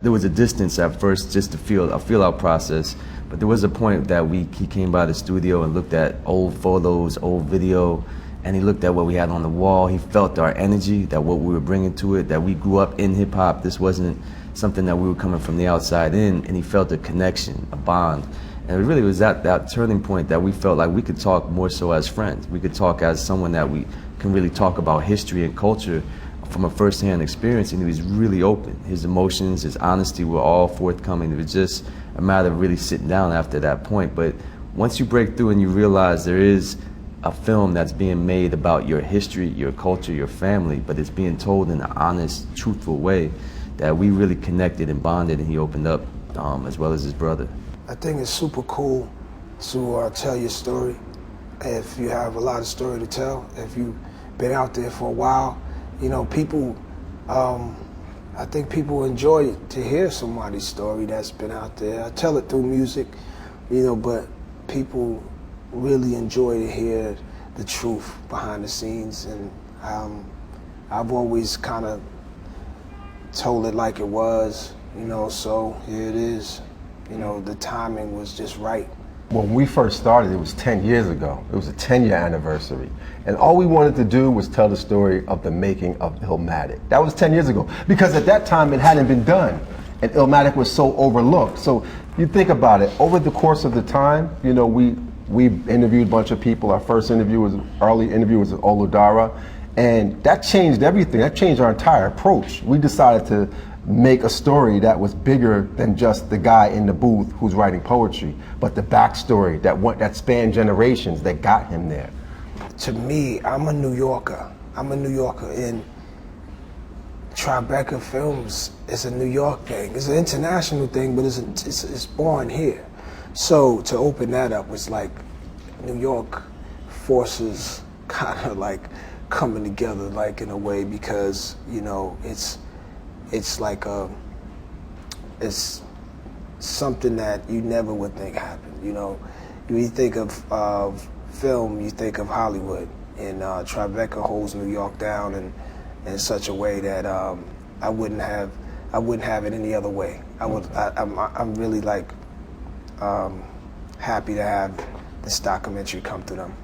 there was a distance at first, just a feel out process. But there was a point that he came by the studio and looked at old photos, old video, and he looked at what we had on the wall. He felt our energy, that what we were bringing to it, that we grew up in hip hop. This wasn't something that we were coming from the outside in, and he felt a connection, a bond. And it really was at that turning point that we felt like we could talk more so as friends. We could talk as someone that we can really talk about history and culture from a first-hand experience, and he was really open. His emotions, his honesty were all forthcoming. It was just a matter of really sitting down after that point. But once you break through and you realize there is a film that's being made about your history, your culture, your family, but it's being told in an honest, truthful way, that we really connected and bonded, and he opened up, as well as his brother. I think it's super cool to tell your story. If you have a lot of story to tell, if you've been out there for a while, you know, people, I think people enjoy to hear somebody's story that's been out there. I tell it through music, you know, but people really enjoy to hear the truth behind the scenes, and I've always kind of told it like it was, you know, so here it is. You know, the timing was just right. When we first started, it was 10 years ago. It was a 10-year anniversary. And all we wanted to do was tell the story of the making of Illmatic. That was 10 years ago. Because at that time, it hadn't been done. And Illmatic was so overlooked. So you think about it, over the course of the time, you know, we interviewed a bunch of people. Our first interview was, early interview was with Oludara. And that changed everything. That changed our entire approach. We decided to make a story that was bigger than just the guy in the booth who's writing poetry, but the backstory that spanned generations that got him there. To me, I'm a New Yorker. And Tribeca Films is a New York thing. It's an international thing, but it's born here. So to open that up was like New York forces kind of like coming together, like in a way, because, you know, it's like it's something that you never would think happened. You know, when you think of film, you think of Hollywood, and Tribeca holds New York down in such a way that I wouldn't have it any other way. I'm really like happy to have this documentary come to them.